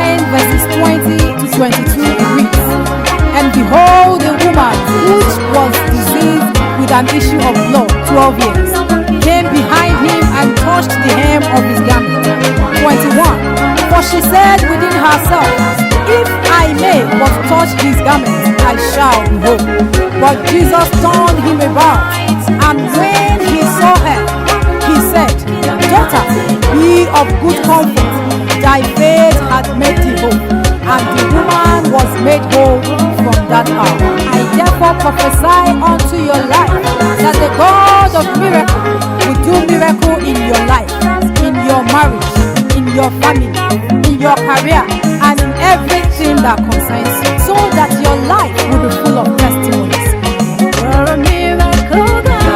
9 verses 20 to 22 reads, "And behold, a woman which was diseased with an issue of blood 12 years came behind him and touched the hem of his garment." 21, "For she said within herself, If I may but touch his garment, I shall be whole. But Jesus turned him about, and when he saw her, he said, Daughter, be of good comfort, thy faith hath made thee whole. And the woman was made whole from that hour. I therefore prophesy unto your life that the God of miracles will do miracle in your life, in your marriage, in your family, in your career, and in everything that concerns you, so that your life will be full of testimonies. You're a miracle God.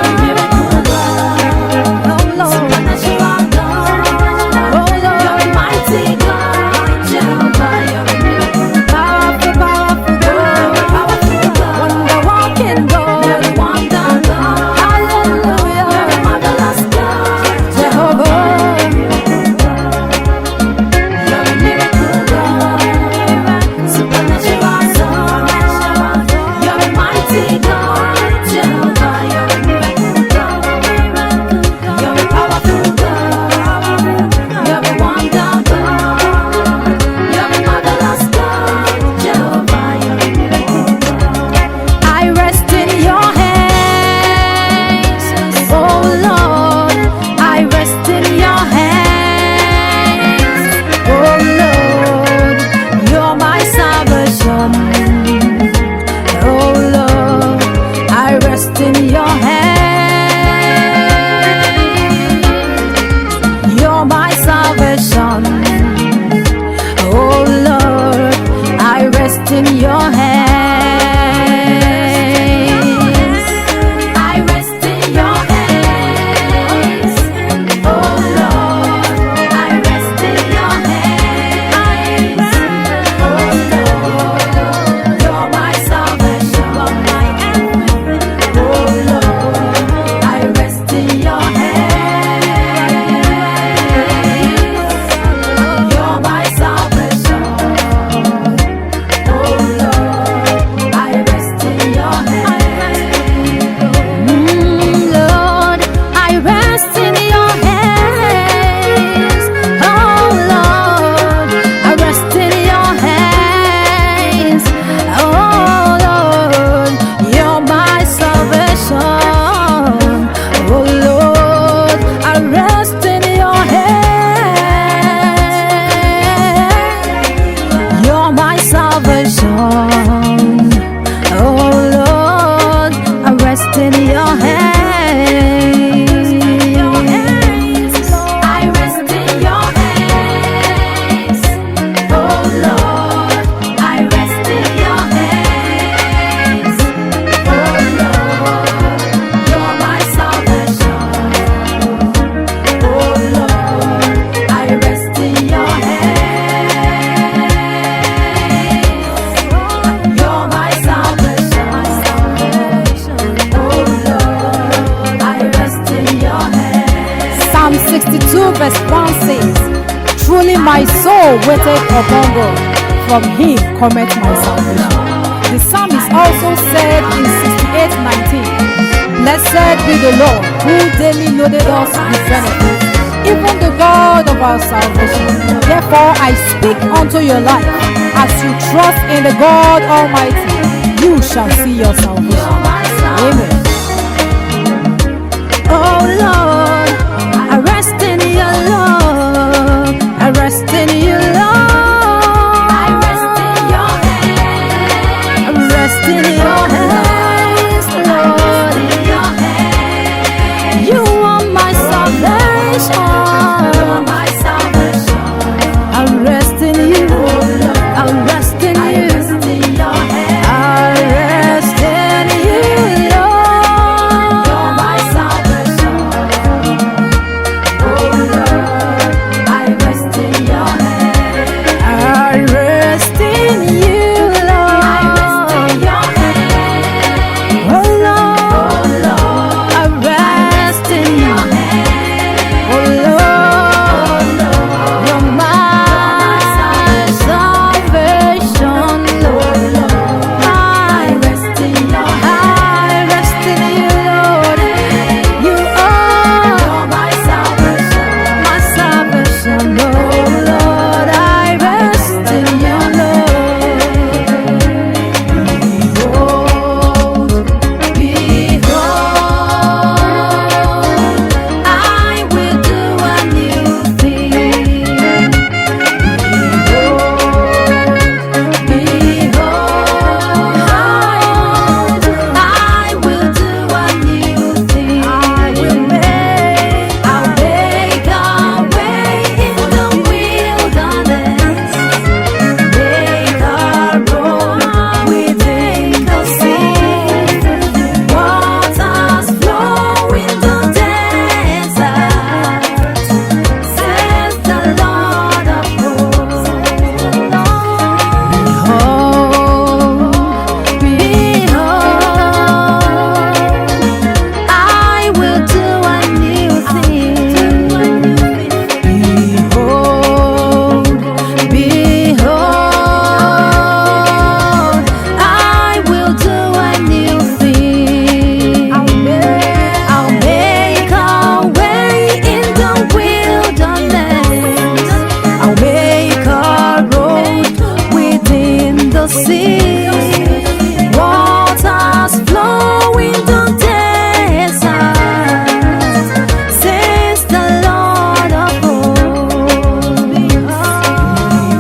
Verse 1 says, Truly my soul waiteth upon God, from him cometh my salvation. The psalmist also said in 68:19, Blessed be the Lord, who daily loaded us with benefits, even the God of our salvation. Therefore I speak unto your life, as you trust in the God Almighty, you shall see your salvation. Amen. Oh Lord, I rest in your love. I rest in your love. I rest in your hands. I rest in your hands, Lord. You are my salvation. You are my salvation. I rest in you. I rest in you. I rest in you, Lord. You're my salvation. the sea, waters flow in the desert, says the Lord of hosts.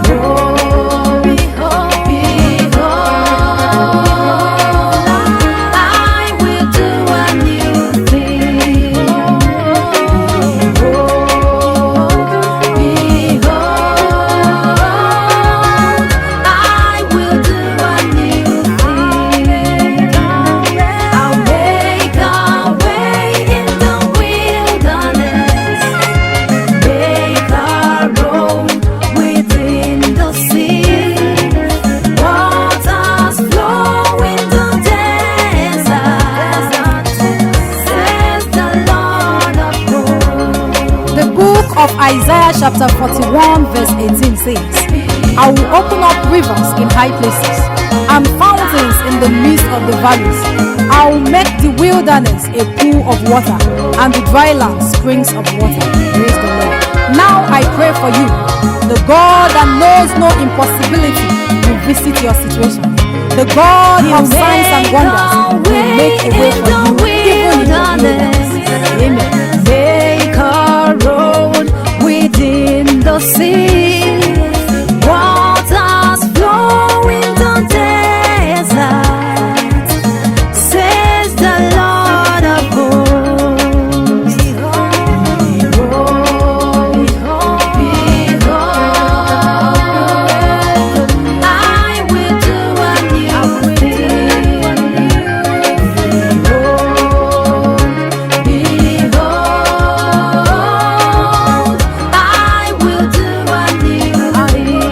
Behold, behold, behold, I will do a new thing. Behold, behold, I will do a new thing. I'll make a way in the wilderness, make a road within the sea, waters flow in the desert, says the Lord of hosts. The book of Isaiah chapter 41 verse 18 says, I will open up rivers in high places and fountains in the midst of the valleys. I will make the wilderness a pool of water and the dry land springs of water. Praise the Lord. Now I pray for you. The God that knows no impossibility will visit your situation. The God of signs and wonders will make a way for you even in the wilderness. Amen. Make a road within the sea, waters flow in the desert, says the Lord of hosts. Behold, behold, behold, I will do a new thing. Behold, behold, I will do a new thing.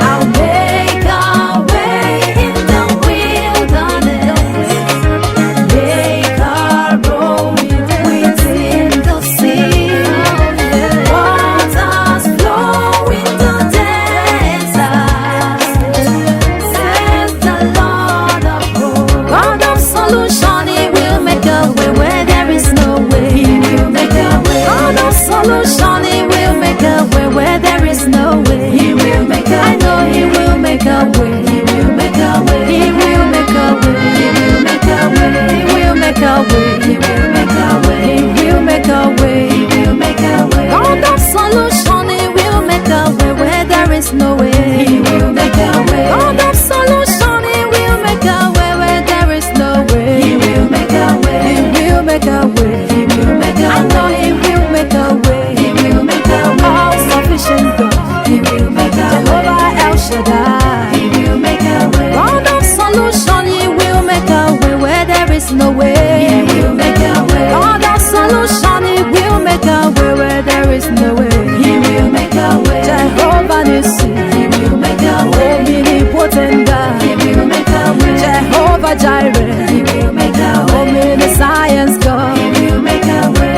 I'll make a way in the wilderness, make a road within the sea, waters flow in the desert, says the Lord of hosts. God of solution, He will make a way where there is no way. He will make a way. God of solution, He will make a way where there is no way. He will make a way. I know He will make a way. He will make a way. He will make a way. He will make a way. He will make a way. He will make a way. He will make a way. He will make a way. God of solution, He will make a way where there is no way. He will make a way. God of solution, He will make a way where there is no way. He will make a way. He will make a way. He will make a way. I know He will make a way. He will make a way. All sufficient God. He will make a way. Jehovah El Shaddai. He will make a way. God of solution, He will make a way where there is no way. He will make a way. God of solution, He will make a way where there is no way. He will make a way. Jehovah Nissi. He will make a way. Omnipotent God. He will make a way. Jehovah Jireh. He will make a way. Omniscience God. He will make a way.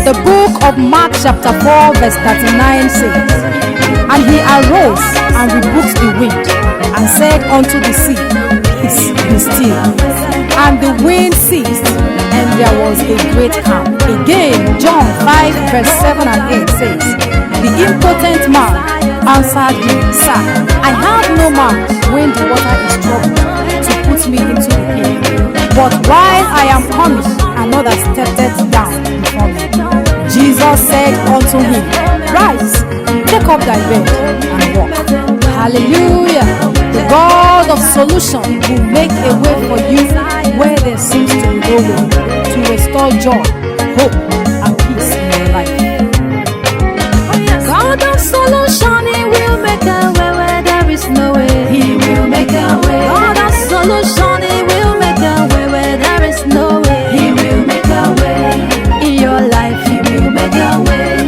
The book of Mark chapter 4 verse 39 says, And he arose and rebuked the wind and said unto the sea, Peace, be still. And the wind ceased, and there was a great calm. Again, John 5 verse 7 and 8 says, The impotent man answered him, Sir, I have no man when the water is troubled to put me into the pit. But while I am coming, another stepped down before me. Jesus said unto him, Rise, take up thy bed and walk. Hallelujah. The God of solution will make a way for you where there seems to be no way, to restore joy, hope, and peace in your life. God of solution, He will make a way where there is no way. He will make a way. God of solution, He will make a way where there is no way. He will make a way. In your life, He will make a way.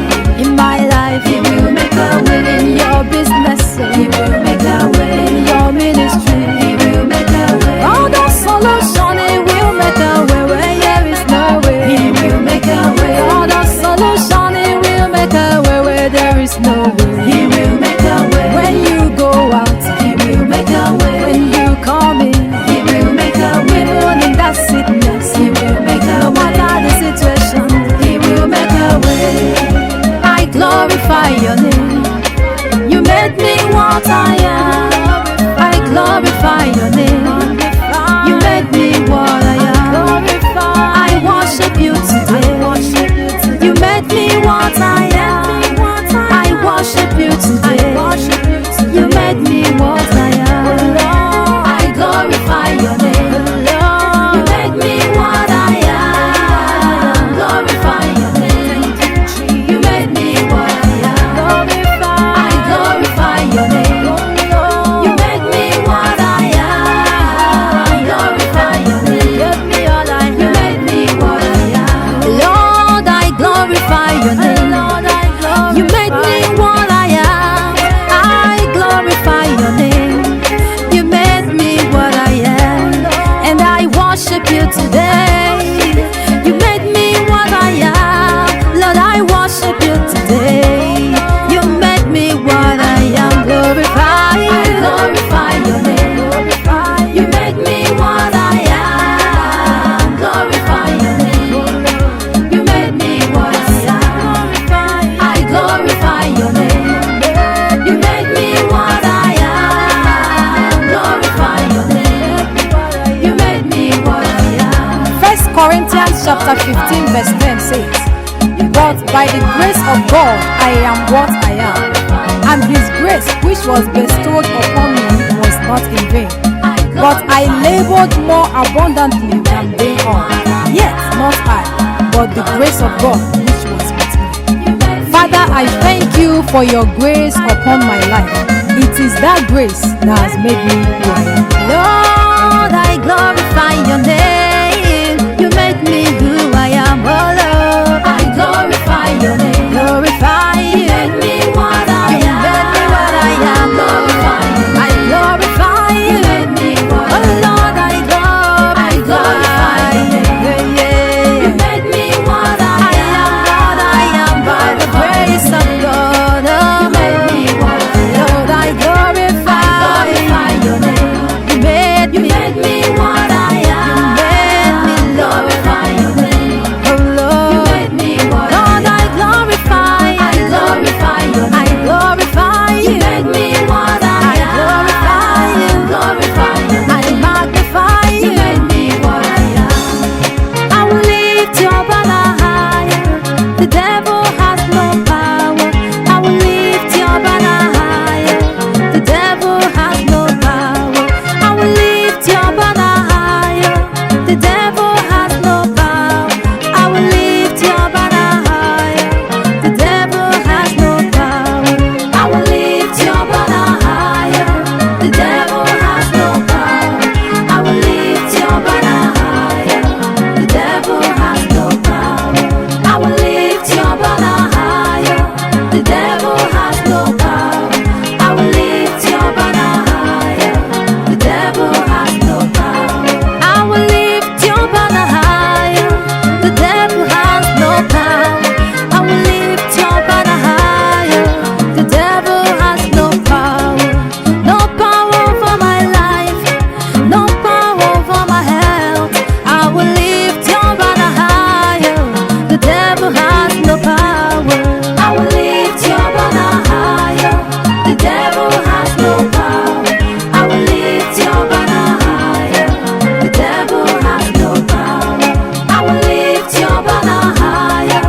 In my life, He will make a way. In your business, He will make a way. In your ministry, He will make a way. God of solution, He will make a way where there is no way. He will make a way. God of solution, He will make a way where there is no way. He will make a way. When you go out, He will make a way. When you come in, He will make a way. Even in that sickness, He will make a way. No matter the situation, He will make a way. I glorify your name. You made me what I am. what I am. I worship you today. You made me what I am. I glorify your name. You made me what I am. Glorify your name. You made me what I am. I glorify your name. You made me what I am. Glorify your name. You made me what I am. Lord, I glorify your name. You made me what I am. I glorify your name. You made me what I am, and I worship you today. You made me what I am, Lord. I worship you today. You made me what I am. Glorify, I glorify your name. You made me what I am. Glorify your name. You made me what I am. I glorify your name. You made me what I am. Glorify your name. You made me what I am. First Corinthians chapter 15 verse 10 says, "But by the grace of God I am what I am, and his grace which was bestowed upon me was not in vain. But I labored more abundantly than they all. Yet not I, but the grace of God which was with me." Father, I thank you for your grace upon my life. It is that grace that has made me who I am. Lord, I glorify your name. You made me who I am, oh Lord. I glorify your name. Glorify you. You made me what I am. You made me what I am. Glorify you. I glorify you. You made me what I am. Oh Lord, I glorify you. You made me what I am. What I am by the grace of God. Oh, you made me what I am. Lord, I glorify your name. You made me what I am. You made me glorify your name. Oh Lord, you made me what Lord, I glorify your name. I glorify you. You made me what I am. Glorify you. Glorify your name. I magnify you. You made me what I am. I will lift your banner higher. The devil has no power. I will lift your banner higher. The devil has no power. I will lift your banner higher. The devil has no power. I will lift your banner higher. The devil has no power. I will lift your banner higher. The devil has no power. I will lift your banner higher. The devil has no power. I will lift your banner higher. The devil has no power. I will lift your banner higher. The devil has no power. I will lift your banner higher. The devil has no power. I will lift your banner higher. The devil has no power. No power over my life. No power over my health. I will lift your banner higher. The devil has no power. I will lift your banner higher. The devil has no power. I will lift your banner higher. The devil has no power. I will lift your banner higher.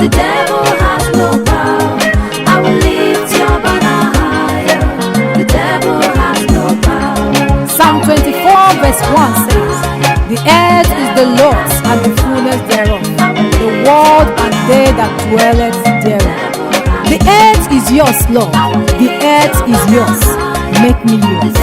The devil has no power. I will lift your banner higher. The devil has no power. Psalm 24 verse 1 says, "The earth is the Lord's and the fullness thereof, the world and they that dwelleth therein." The earth is yours, Lord. The earth is yours. Make me yours.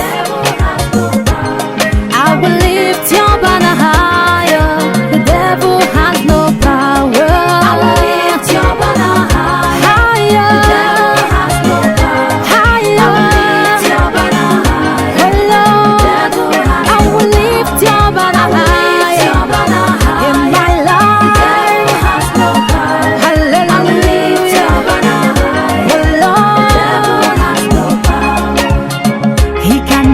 I will lift your banner higher. The devil has no power. I will lift your banner higher. The devil has no power. Higher. I will lift your banner higher. Oh Lord, I will lift your banner higher. In my life, the devil has no power. Hallelujah. I will lift your banner higher. Oh Lord, the devil has no power. He can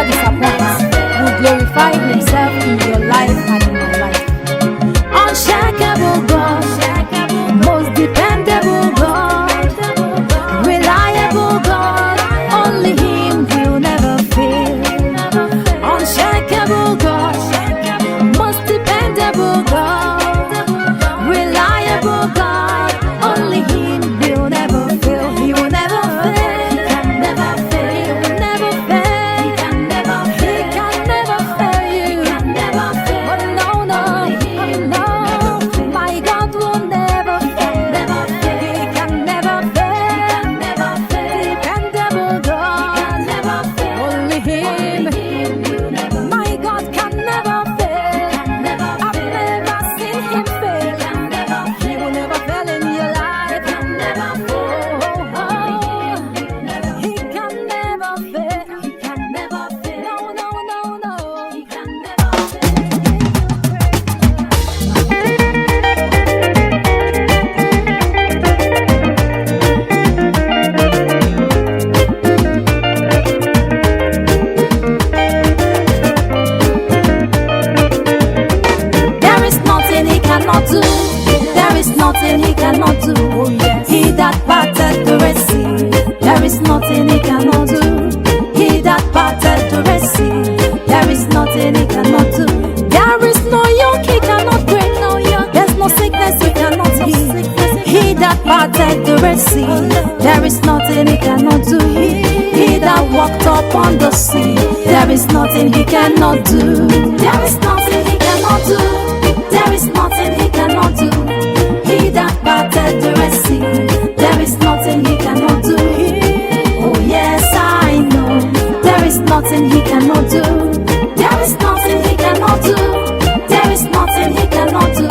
disappoint will glorify himself in your life and in my life. Unshakable God, most dependable God, reliable God, only Him will never fail. Unshakable God, most dependable God, reliable God, only Him will never fail. He will never fail. He can never fail. He will never fail. He can never fail. He can never fail you. He can never fail. Oh no, no, no. My God will never fail. Never fail. He can never fail. Never fail. Dependable God. Never fail. Only Him. My God can never fail. I've never seen Him fail. He will never fail in your life. He can never fail. He can never fail. No, no, no, no. He can never There is nothing He cannot do. There is nothing He cannot do. Oh yes. He that parted the Red Sea. There is nothing He cannot do. He that parted the Red Sea. There is nothing He cannot do. There is no yoke He cannot break. No yoke. There's no sickness He cannot heal. He that parted the Red Sea. There is nothing He cannot do. He that walked upon the sea. There is nothing He cannot do. There is nothing He cannot do. There is nothing He cannot do. He that parted the Red Sea. There is nothing He cannot do. Oh yes, I know. There is nothing He cannot do. There is nothing He cannot do. There is nothing He cannot do.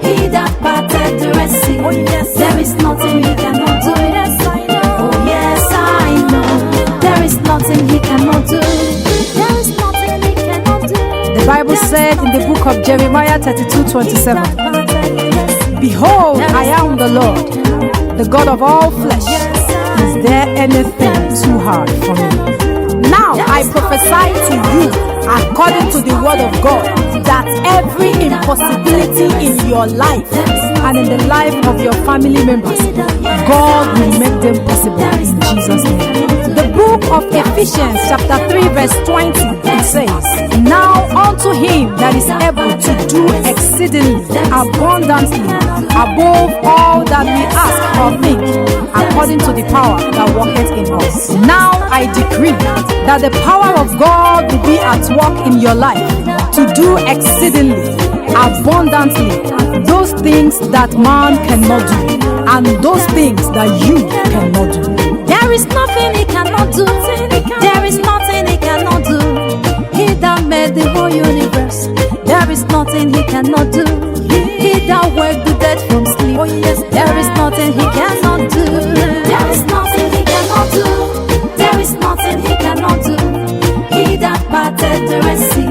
He that parted the Red Sea. Oh yes, there is nothing He cannot do. Yes, I know. Oh yes, I know. There is nothing He cannot do. There is nothing He cannot do. The Bible said in the book of Jeremiah 32:27, Behold, I am the Lord, the God of all flesh. Is there anything too hard for me? Now I prophesy to you, according to the word of God, that every impossibility in your life and in the life of your family members, God will make them possible in Jesus' name. The book of Ephesians chapter 3 verse 20, it says, Now unto Him that is able to do exceedingly abundantly above all that we ask or think, according to the power that worketh in us. Now I decree that the power of God will be at work in your life to do exceedingly abundantly those things that man cannot do and those things that you cannot do. There is nothing He cannot do. There is nothing He cannot do. He that made the whole universe. There is nothing He cannot do. He that waked the dead from sleep. Oh yes, there is nothing He cannot do. There is nothing He cannot do. There is nothing He cannot do. He that parted the Red Sea.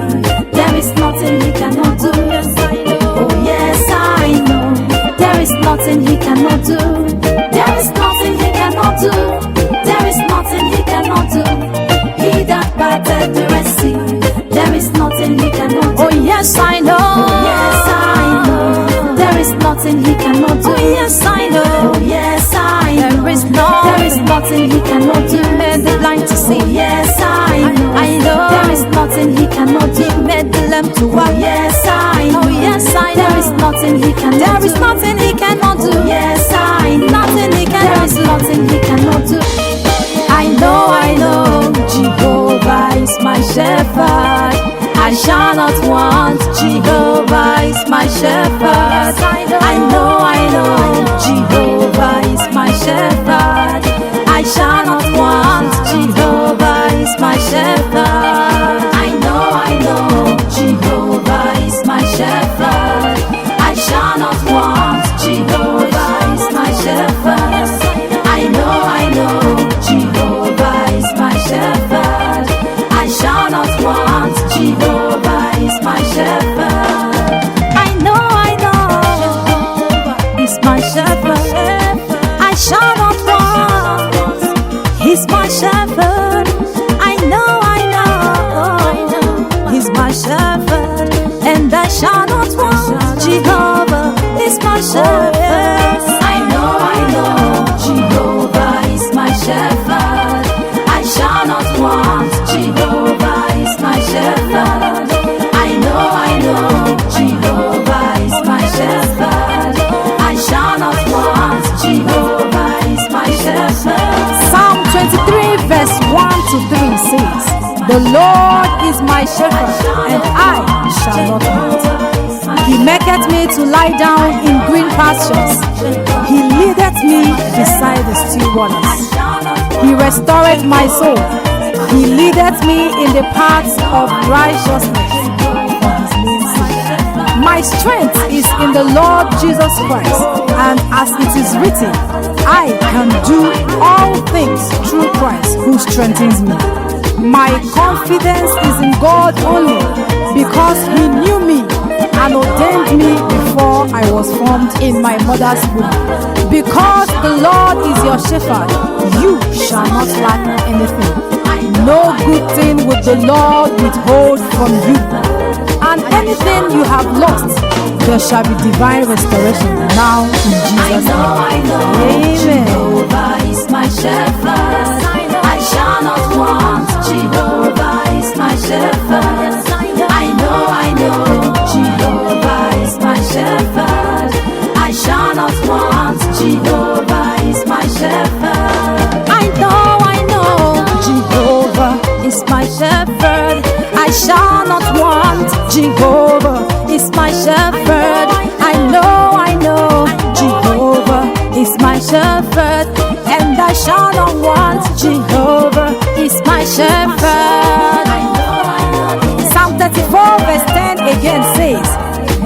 There is nothing He cannot do. Oh yes, I know. There is nothing He cannot do. There is nothing He cannot do. There is nothing He cannot do. He that parted the Red Sea. There is nothing He cannot do. Oh yes, I know. Oh yes, I know. There is nothing He cannot do. Oh yes, I know. Oh yes, I know. There is nothing He cannot do. Made the blind to see. Oh yes, I know. I know. There is nothing He cannot do. Made the lamb to walk. Oh yes, I know. Oh yes, I know. There is nothing He cannot do. There is nothing He cannot do. Yes, I know. Nothing He cannot do. There is nothing He cannot do. I know, Jehovah is my shepherd. I shall not want. Jehovah is my shepherd. I know, Jehovah is my shepherd. I shall not want. Jehovah is my shepherd. I know, Jehovah is my shepherd. I shall not want. Jehovah is my shepherd. I know, Jehovah is my shepherd. I shall not want. Jehovah is my shepherd. I know, He's my shepherd. I shall not want. my shepherd, and I shall not want. He maketh me to lie down in green pastures. He leadeth me beside the still waters. He restoreth my soul. He leadeth me in the paths of righteousness for his name's sake. My strength is in the Lord Jesus Christ, and as it is written, I can do all things through Christ who strengthens me. My confidence is in God only, because he knew me and ordained me before I was formed in my mother's womb. Because the Lord is your shepherd, you shall not lack anything. No good thing would the Lord withhold from you. And anything you have lost, there shall be divine restoration now in Jesus' name. Amen. Jehovah is my shepherd. I shall not want. Jehovah is my shepherd. I know. Jehovah is my shepherd. I shall not want. Jehovah is my shepherd. I know. Jehovah is my shepherd. I shall not want. Jehovah is my shepherd. I know. Jehovah is my shepherd, and I shall not want. Jehovah is my shepherd. Psalm 34 verse 10 again says,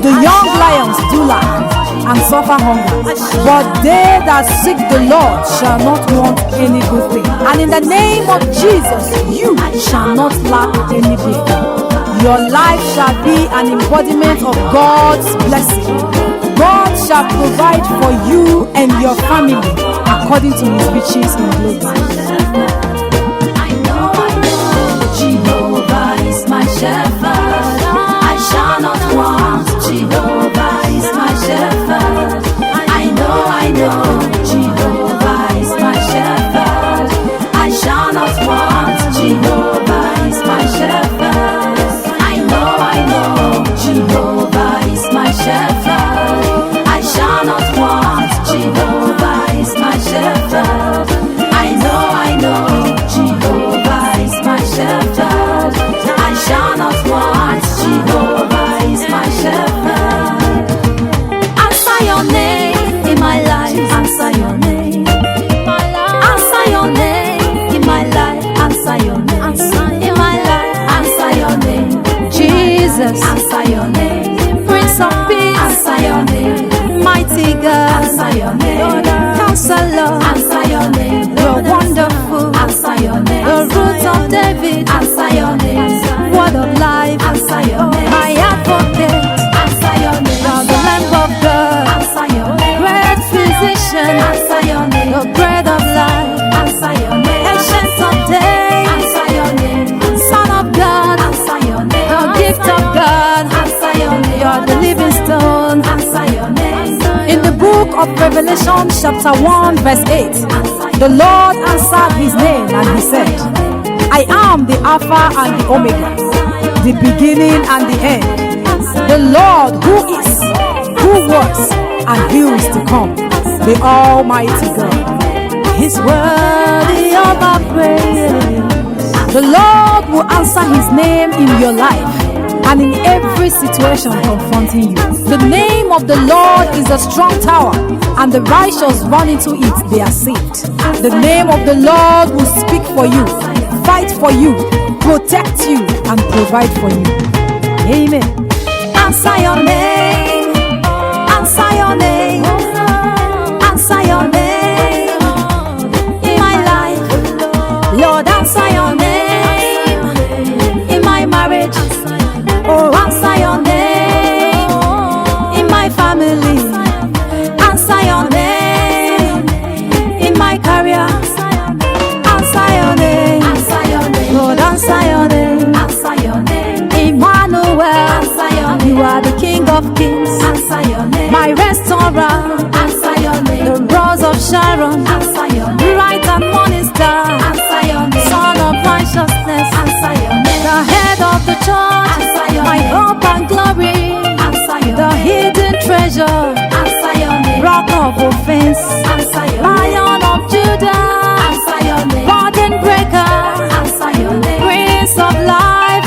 the young lions do lack and suffer hunger, but they that seek the Lord shall not want any good thing. And in the name of Jesus, you shall not lack any good thing. Your life shall be an embodiment of God's blessing. God shall provide for you and your family according to his riches in glory. I know. Jehovah is my shepherd. I shall not want. Jehovah is my shepherd. I know. Jehovah is my shepherd. I shall not want. Jehovah is my shepherd. I know. Jehovah is my shepherd. I shall not want. Jehovah is my shepherd. I know. Jehovah is my shepherd. I shall not want. Jehovah is my shepherd. Answer your name in my life. Answer your name. Answer your name in my life. Answer your name in my life. Answer your name. Jesus. Answer your name. Prince of Peace. Answer your name. Mighty God. Answer your name. Counselor. Answer your name. You're wonderful. Answer your name. The root of David. Answer your name. Word of life. Answer your name. My advocate. Answer your name. You're the Lamb of God. Answer your name. Great physician. Answer your name. The bread of life. Answer your name. Ancient of days. Answer your name. Son of God. Answer your name. The gift of God. Answer your name. You're the living stone. Answer your name. In the book of Revelation chapter 1 verse 8, the Lord answered his name and he said, I am the Alpha and the Omega, the beginning and the end, the Lord who is, who was, and who is to come, the Almighty God. He's worthy of our praise. The Lord will answer his name in your life and in every situation confronting you. The name of the Lord is a strong tower, and the righteous run into it, they are saved. The name of the Lord will speak for you, fight for you, protect you, and provide for you. Amen. Answer your name. Answer your name. Answer your name in my life. Lord, answer your name in my marriage. Oh, answer your name in my family. Answer your name in my career. Answer your name. Lord, answer your name. Emmanuel. You are the King of Kings. My restorer. The Rose of Sharon. Bright and morning star. Son of righteousness. The head of the church. My hope and glory. The hidden treasure. Rock of offense. Lion of Judah. Burden breaker. Prince of life.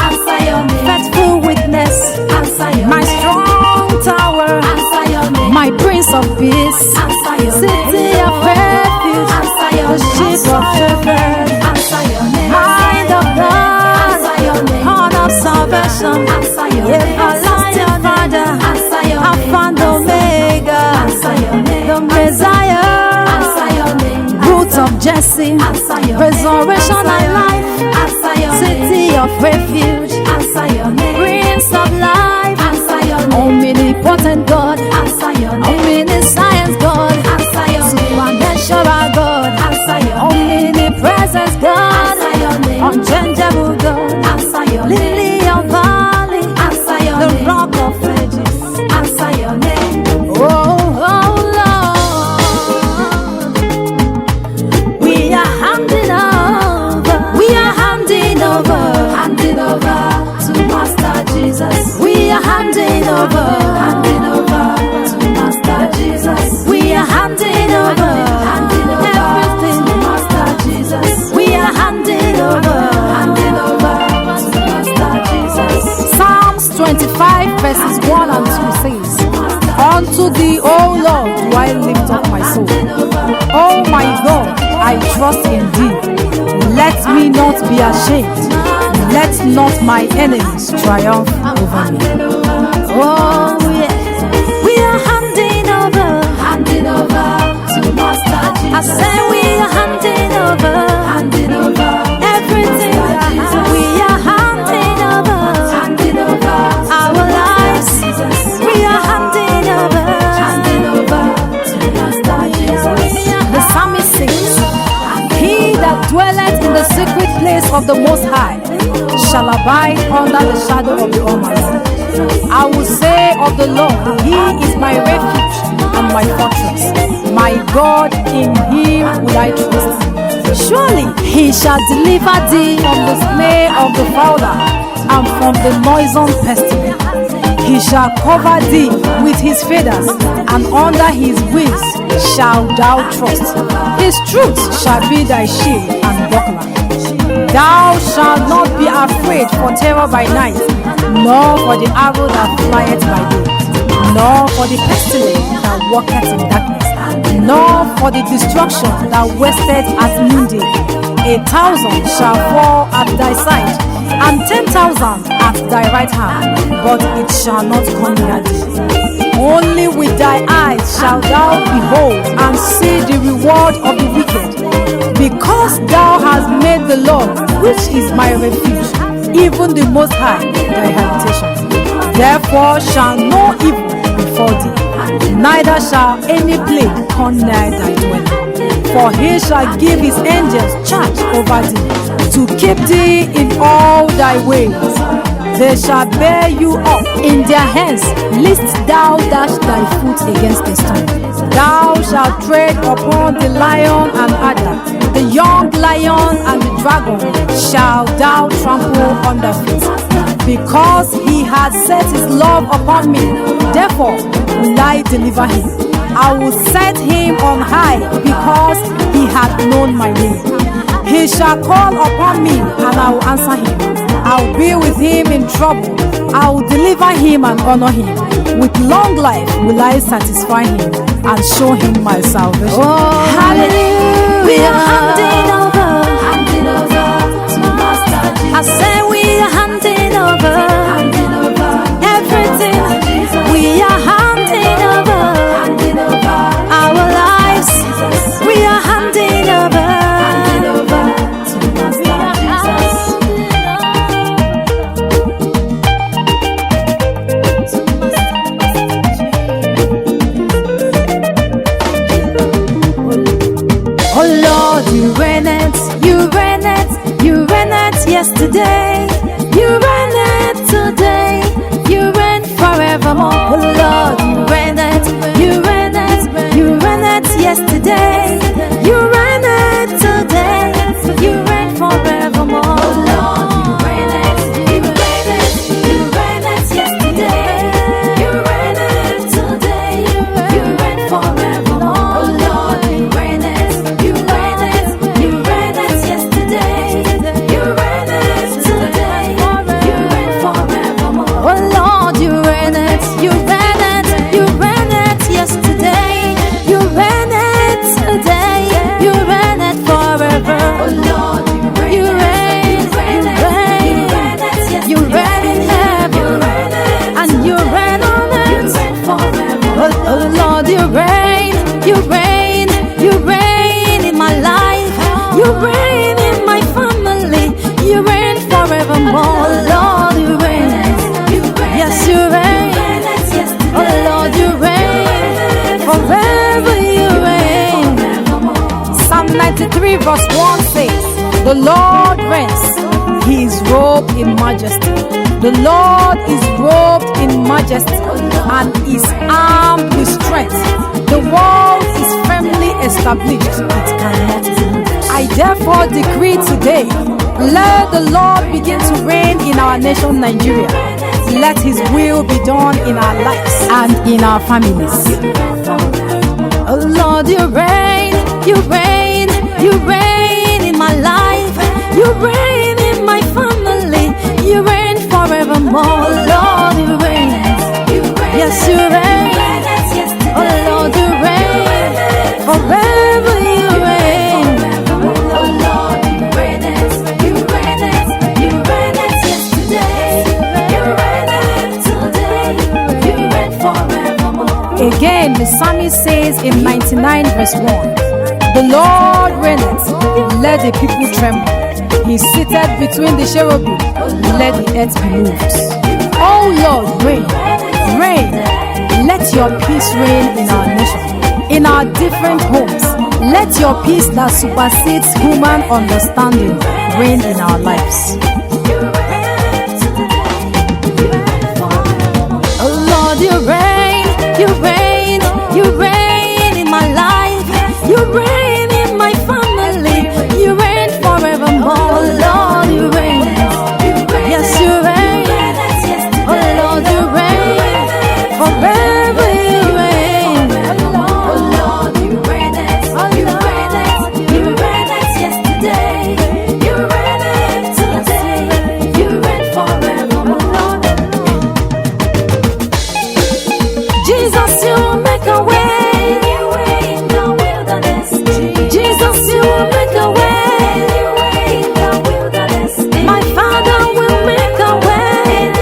salvation. Answer your name. Everlasting Father. Answer your Alpha and Omega. Answer your name. The Messiah. Answer your name. Root of Jesse. Answer your Resurrection name. and life. Answer your City name. of refuge. Answer your name. Prince of life. Answer your name. Omnipotent God. Answer your name. Omniscience God. Answer your name. Supernatural God. Answer your name. Omnipresence God. Answer your name. Unchangeable God. Answer your name. Lily of valley. Answer your The name. rock of ages. Answer your name. Oh, Lord. We are handing over. We are handing over. Handing over to Master Jesus. We are handing over. Handing over to Master Jesus. We are handing over. Handing over Everything. to Master Jesus. We are handing over. Handing over to Master Jesus. Psalms 25 verses 1 and 2 says, Unto thee, O Lord, do I lift up my soul. O my God, I trust in thee. Let me not be ashamed. Let not my enemies triumph over me. Oh, yes. We are handing over. Handing over to Master I Jesus. say we are handing over. Handing over Everything. We are handing over. handing over Our lives. We are handing over. handing over to Master Jesus. The psalmist says, He that dwelleth in the secret place of the Most High shall abide under the shadow of the Almighty. I will say of the Lord, He is my refuge and my fortress. My God, in Him will I trust. Surely He shall deliver thee from the snare of the fowler and from the noisome pestilence. He shall cover thee with His feathers, and under His wings shalt thou trust. His truth shall be thy shield and buckler. Thou shalt not be afraid for terror by night, nor for the arrow that flieth by day, nor for the pestilence that walketh in darkness, nor for the destruction that wasteth at noonday. 1,000 shall fall at thy side, and 10,000 at thy right hand, but it shall not come near thee. Only with thy eyes shalt thou behold and see the reward of the wicked, because thou hast made the Lord, which is my refuge, even the Most High, thy habitation. Therefore shall no evil befall thee, neither shall any plague come nigh thy dwelling. For He shall give His angels charge over thee, to keep thee in all thy ways. They shall bear you up in their hands, lest thou dash thy foot against a stone. Thou shalt tread upon the lion and adder, the young lion and the dragon shalt thou trample under feet. Because He has set His love upon me, therefore will I deliver Him. I will set Him on high, because He hath known my name. He shall call upon me, and I will answer him. I will be with him in trouble. I will deliver him and honor him. With long life will I satisfy him and show him my salvation. Oh, hallelujah. We are handing over. Handing over to Master Jesus. I say we are handing over. Handing over Everything. We are handing over. handing over Our lives. We are handing over. handing over to Master Jesus. Oh Lord, you reigned yesterday. The Lord reigns. He is robed in majesty. The Lord is robed in majesty and is armed with strength. The world is firmly established. It cannot be moved. I therefore decree today, let the Lord begin to reign in our nation, Nigeria. Let His will be done in our lives and in our families. Oh Lord, you reign, you reign, you reign in my life. You reign in my family. You reign forevermore. Lord, you reign. Yes, you reign. Oh Lord, you reign. Forever you reign. Oh Lord, you reign yesterday, you reign today, you reign forevermore. Again, the psalmist says in 99 verse 1, the Lord reigneth, let the people tremble. He is seated between the cherubim, let the earth be moved. Oh Lord, reign, reign. Let your peace reign in our nation, in our different homes. Let your peace that supersedes human understanding reign in our lives. Oh Lord, you reign, you reign, you reign in my life. You reign in my family. You reign forevermore. Lord, you reign. Yes, you reign. Oh Lord, you reign. Forever you reign. Oh Lord, you reign yesterday, you reign today, you reign forevermore. Jesus, you make a way. You reign in the wilderness. Jesus, you will make a way. You reign in the wilderness. My Father will make a way.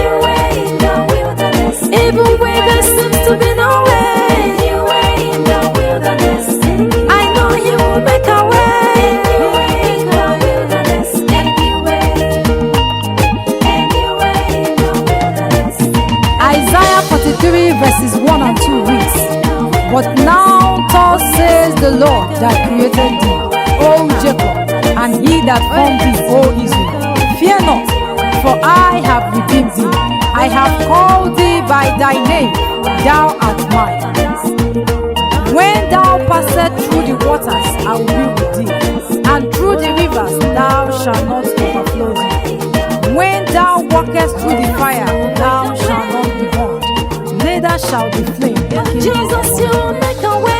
You reign in the wilderness. Even where there seems to be no way, You reign in the wilderness. I know He will make a way. You reign in the wilderness. Anyway in the wilderness. Isaiah 43 verses 1 and 2 reads, but now thus says the Lord that created thee, O Jacob, and He that formed thee, O Israel. Fear not, for I have redeemed thee. I have called thee by thy name, thou art mine. When thou passest through the waters, I will be with thee, and through the rivers thou shalt not overflow thee. When thou walkest through the fire, thou shalt not be burned, neither shall the flame kindle. Jesus, you make a way.